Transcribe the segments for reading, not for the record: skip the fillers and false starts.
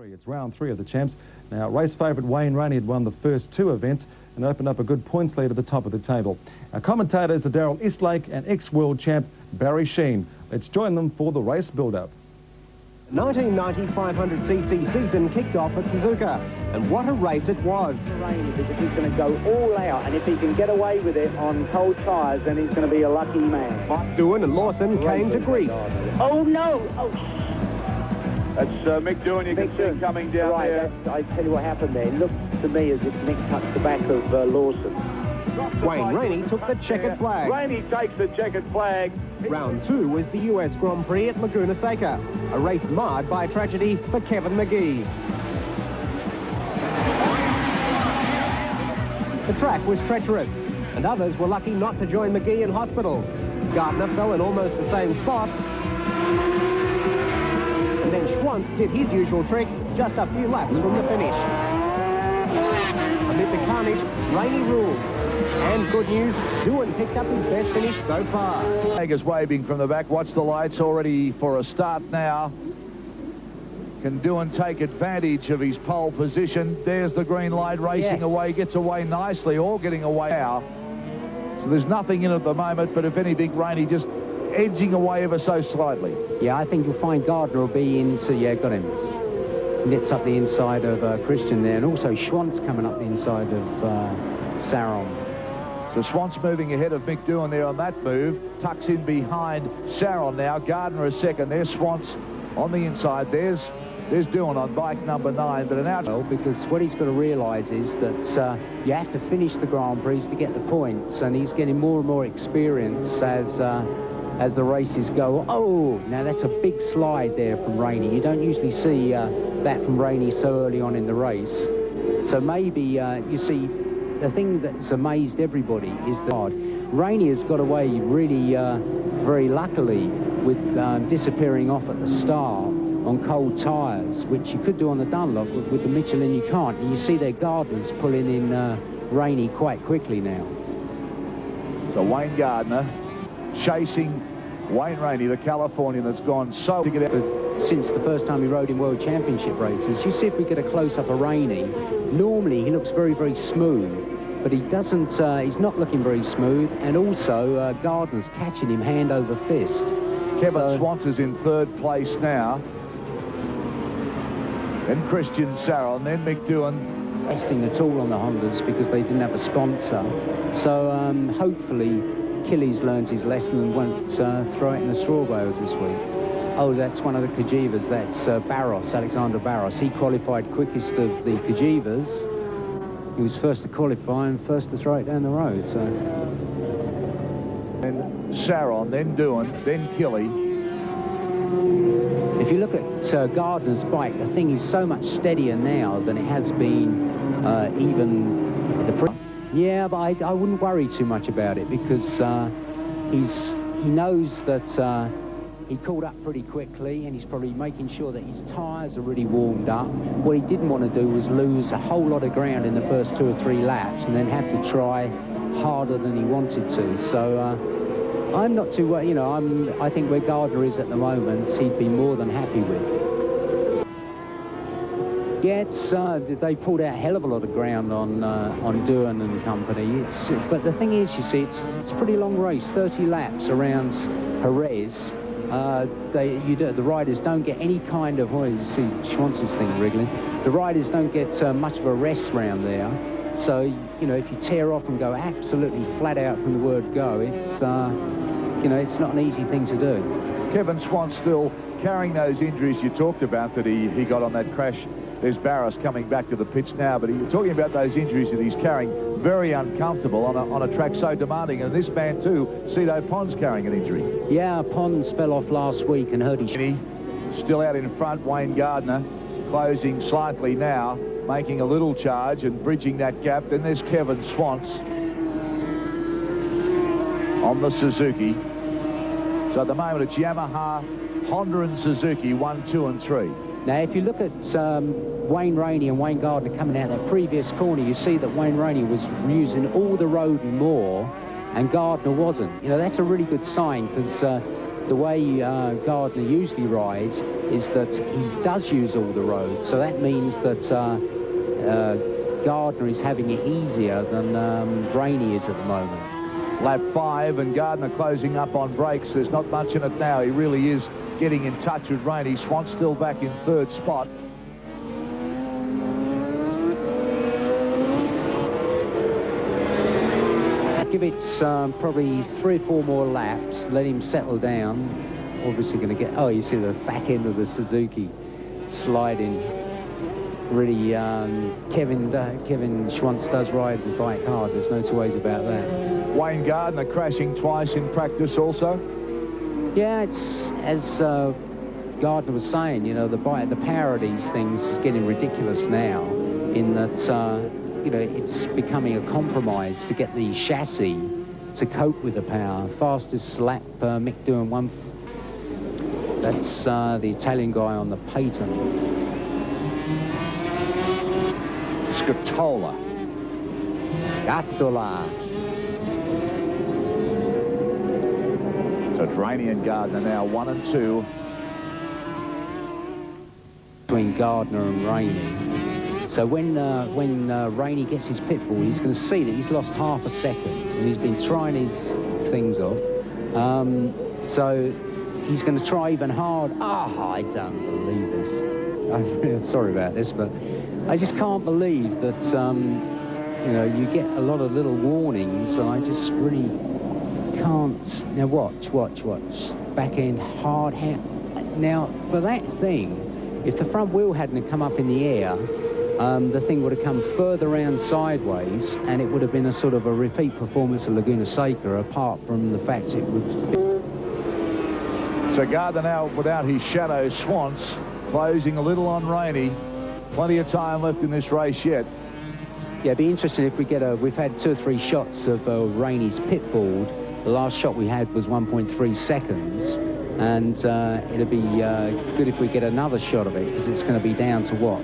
It's round 3 of the champs. Now, race favourite Wayne Rainey had won the first 2 events and opened up a good points lead at the top of the table. Our commentators are Daryl Eastlake and ex-world champ Barry Sheen. Let's join them for the race build-up. 1990 500cc season kicked off at Suzuka, and what a race it was. Because he's going to go all out, and if he can get away with it on cold tyres, then he's going to be a lucky man. Doohan and Lawson came to grief. Oh no! Oh. That's Mick Doohan, you can see coming down there. I tell you what happened there. It looked to me as if Mick touched the back of Lawson. Wayne Rainey took the checkered flag. Rainey takes the checkered flag. Round 2 was the US Grand Prix at Laguna Seca, a race marred by tragedy for Kevin McGee. The track was treacherous, and others were lucky not to join McGee in hospital. Gardner fell in almost the same spot, and then Schwantz did his usual trick just a few laps from the finish. Amid the carnage, Rainey ruled. And good news, Doohan picked up his best finish so far. Flag is waving from the back. Watch the lights, already for a start now. Can Doohan take advantage of his pole position? There's the green light racing away, gets away nicely, all getting away now. So there's nothing in at the moment, but if anything, Rainey just edging away ever so slightly. Yeah, I think you'll find Gardner will be into, got him. Nipped up the inside of Christian there, and also Schwantz coming up the inside of Saron. So Schwantz moving ahead of Mick Doohan there on that move. Tucks in behind Saron now. Gardner is second. There's Schwantz on the inside. There's Doohan on bike number 9. But an out... Well, because what he's got to realise is that you have to finish the Grand Prix to get the points, and he's getting more and more experience as the races go. Oh, now that's a big slide there from Rainey. You don't usually see that from Rainey so early on in the race. So maybe, you see, the thing that's amazed everybody is that Rainey has got away really very luckily with disappearing off at the start on cold tyres, which you could do on the Dunlop, but with the Michelin you can't. And you see their Gardners pulling in Rainey quite quickly now. So Wayne Gardner chasing Wayne Rainey, the Californian that's gone so to get out. Since the first time he rode in World Championship races, you see if we get a close-up of Rainey, normally he looks very, very smooth, but he doesn't, he's not looking very smooth, and also Gardner's catching him hand over fist. Kevin Schwantz is in 3rd place now. Then Christian Saron, then Mick Doohan. Resting at all on the Hondas because they didn't have a sponsor. So hopefully Achilles learns his lesson and won't throw it in the straw bales this week. Oh, that's one of the Kajivas. That's Barros, Alexander Barros. He qualified quickest of the Kajivas. He was first to qualify and first to throw it down the road. So. Then Saron, then Doohan, then Killy. If you look at Gardner's bike, the thing is so much steadier now than it has been even the Yeah, but I wouldn't worry too much about it because he knows that he called up pretty quickly, and he's probably making sure that his tyres are really warmed up. What he didn't want to do was lose a whole lot of ground in the first 2 or 3 laps and then have to try harder than he wanted to. So I'm not too, I think where Gardner is at the moment, he'd be more than happy with. Yeah, they pulled out a hell of a lot of ground on Doohan and company. But the thing is, you see, it's a pretty long race, 30 laps around Jerez. The riders don't get any kind of, you see Schwantz's thing wriggling. The riders don't get much of a rest round there. So, if you tear off and go absolutely flat out from the word go, it's not an easy thing to do. Kevin Schwantz still carrying those injuries you talked about that he got on that crash. There's Barros coming back to the pitch now, but you're talking about those injuries that he's carrying, very uncomfortable on a track so demanding. And this man too, Cito Pons carrying an injury. Yeah, Pons fell off last week and hurt his... Still out in front, Wayne Gardner closing slightly now, making a little charge and bridging that gap. Then there's Kevin Schwantz on the Suzuki. So at the moment it's Yamaha, Honda and Suzuki, 1, 2 and 3. Now, if you look at Wayne Rainey and Wayne Gardner coming out that previous corner, you see that Wayne Rainey was using all the road and more, and Gardner wasn't. That's a really good sign, because the way Gardner usually rides is that he does use all the roads. So that means that Gardner is having it easier than Rainey is at the moment. Lap 5 and Gardner closing up on brakes. There's not much in it now. He really is getting in touch with Rainey. Swan still back in 3rd spot. Give it probably 3 or 4 more laps, let him settle down. Obviously going to get, oh, you see the back end of the Suzuki sliding. Really, Kevin Schwantz does ride the bike hard. There's no two ways about that. Wayne Gardner crashing twice in practice also. Yeah, it's as Gardner was saying, you know, the power of these things is getting ridiculous now in that, you know, it's becoming a compromise to get the chassis to cope with the power. Fastest lap, Mick doing one. That's the Italian guy on the patent. Scatola. So it's Rainey and Gardner now 1 and 2. Between Gardner and Rainey. So when Rainey gets his pit bull, he's going to see that he's lost half a second, and he's been trying his things off. So he's going to try even hard. I don't believe this. I'm really sorry about this, but I just can't believe that, you know, you get a lot of little warnings, and I just really can't. Now watch. Back end hard hand. Now, for that thing, if the front wheel hadn't come up in the air, the thing would have come further round sideways, and it would have been a sort of a repeat performance of Laguna Seca, apart from the fact it would... So Gardner now without his shadow, Schwantz, closing a little on Rainey. Plenty of time left in this race yet. Yeah, it'd be interesting if we get a... We've had 2 or 3 shots of Rainey's pit board. The last shot we had was 1.3 seconds. And it'd be good if we get another shot of it, because it's going to be down to, what,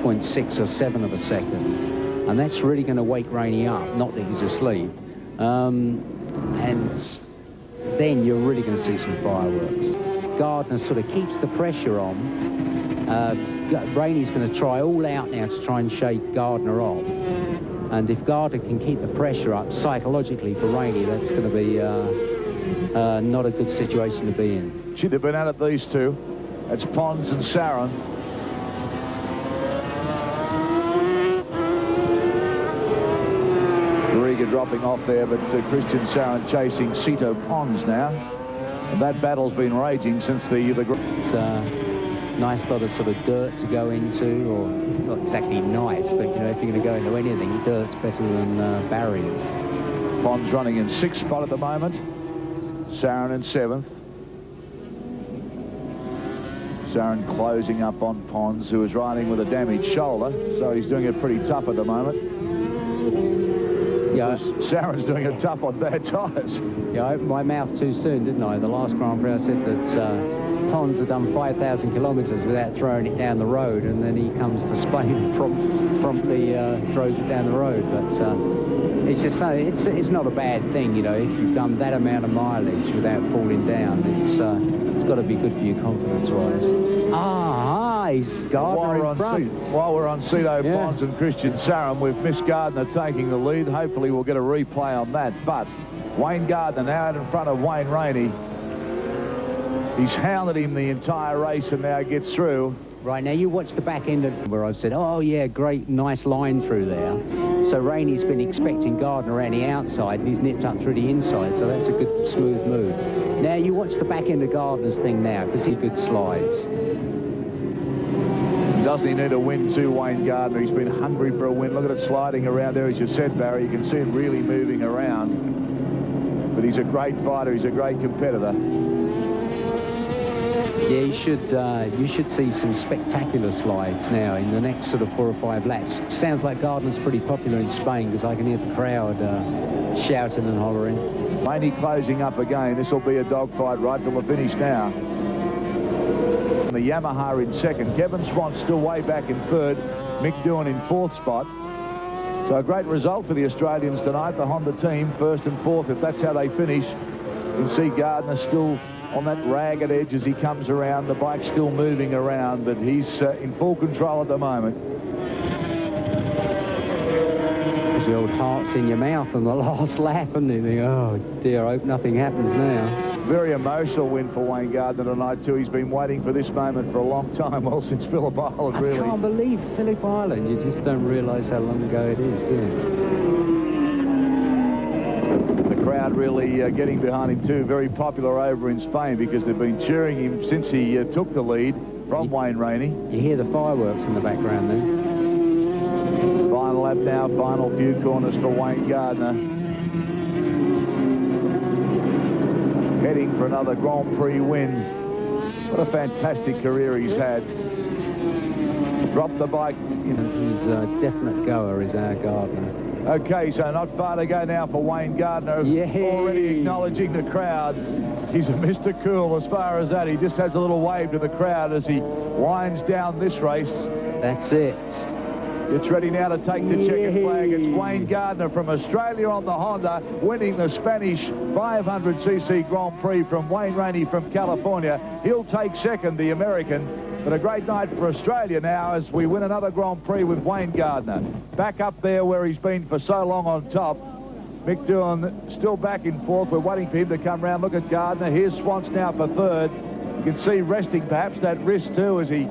0.6 or 7 of a second. And that's really going to wake Rainey up, not that he's asleep. And then you're really going to see some fireworks. Gardner sort of keeps the pressure on. Rainey's going to try all out now to try and shake Gardner off. And if Gardner can keep the pressure up psychologically for Rainey, that's going to be not a good situation to be in. She'd have been out of these two. That's Pons and Sarin. Riga dropping off there, but Christian Sarin chasing Cito Pons now. And that battle's been raging since the It's a nice lot of sort of dirt to go into, or not exactly nice, but, you know, if you're going to go into anything, dirt's better than barriers. Pons running in 6th spot at the moment. Sarin in 7th. Sarin closing up on Pons, who is riding with a damaged shoulder, so he's doing it pretty tough at the moment. Yeah, Sarin's doing it tough on bad tyres. Yeah, I opened my mouth too soon, didn't I? The last Grand Prix I said that Pons had done 5,000 kilometres without throwing it down the road, and then he comes to Spain and promptly throws it down the road. But it's just so it's not a bad thing, you know, if you've done that amount of mileage without falling down. It's got to be good for you confidence-wise. He's Gardner in front. While we're on Cito Pons and Christian Sarin, we've missed Gardner taking the lead. Hopefully we'll get a replay on that. But Wayne Gardner now out in front of Wayne Rainey. He's hounded him the entire race and now gets through. Right, now you watch the back end of where I've said, oh yeah, great, nice line through there. So Rainey's been expecting Gardner around the outside, and he's nipped up through the inside, so that's a good, smooth move. Now you watch the back end of Gardner's thing now, because he good slides. Doesn't he need a win too, Wayne Gardner? He's been hungry for a win. Look at it sliding around there, as you said, Barry. You can see it really moving around. But he's a great fighter. He's a great competitor. Yeah, you should see some spectacular slides now in the next sort of 4 or 5 laps. Sounds like Gardner's pretty popular in Spain, because I can hear the crowd shouting and hollering. Rainey closing up again. This will be a dogfight right till the finish now. The Yamaha in 2nd. Kevin Schwantz still way back in 3rd. Mick Doohan in 4th spot. So a great result for the Australians tonight. The Honda team 1st and 4th. If that's how they finish, you can see Gardner still on that ragged edge as he comes around. The bike's still moving around, but he's in full control at the moment. The old heart's in your mouth on the last lap, and you think, oh dear, I hope nothing happens now. Very emotional win for Wayne Gardner tonight too. He's been waiting for this moment for a long time, well, since Phillip Island, really. I can't believe Phillip Island. You just don't realise how long ago it is, do you? The crowd really getting behind him too. Very popular over in Spain because they've been cheering him since he took the lead from Wayne Rainey. You hear the fireworks in the background there. Final lap now, final few corners for Wayne Gardner. Heading for another Grand Prix win. What a fantastic career he's had. Dropped the bike. He's a definite goer, is our Gardner. Okay, so not far to go now for Wayne Gardner. Yay. Already acknowledging the crowd. He's a Mr. Cool as far as that. He just has a little wave to the crowd as he winds down this race. That's it. It's ready now to take the checkered flag. It's Wayne Gardner from Australia on the Honda, winning the Spanish 500cc Grand Prix from Wayne Rainey from California. He'll take second, the American. But a great night for Australia now as we win another Grand Prix with Wayne Gardner. Back up there where he's been for so long on top. Mick Doohan still back in fourth. We're waiting for him to come round. Look at Gardner. Here's Swans now for third. You can see resting perhaps that wrist too as he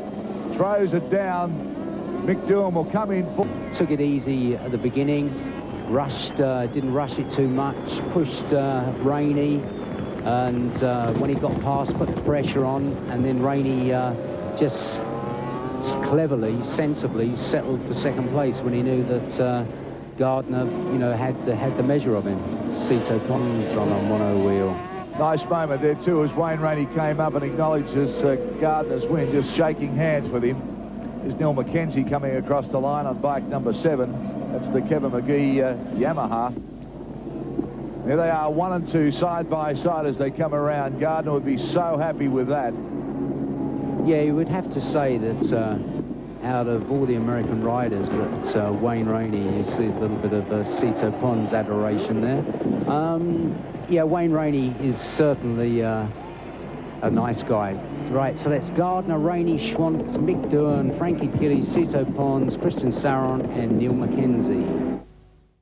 throws it down. Mick Doohan will come in. Took it easy at the beginning, didn't rush it too much, pushed Rainey, and when he got past, put the pressure on, and then Rainey just cleverly, sensibly settled for second place when he knew that Gardner, you know, had the measure of him. Cito Pons on a mono wheel. Nice moment there too as Wayne Rainey came up and acknowledges Gardner's win, just shaking hands with him. There's Neil McKenzie coming across the line on bike number 7. That's the Kevin McGee Yamaha. There they are, 1 and 2 side by side as they come around. Gardner would be so happy with that. Yeah, you would have to say that out of all the American riders that Wayne Rainey, you see a little bit of Cito Pons adoration there. Yeah, Wayne Rainey is certainly a nice guy. Right, so that's Gardner, Rainey, Schwantz, Mick Doohan, Frankie Killy, Cito Pons, Christian Saron and Neil McKenzie.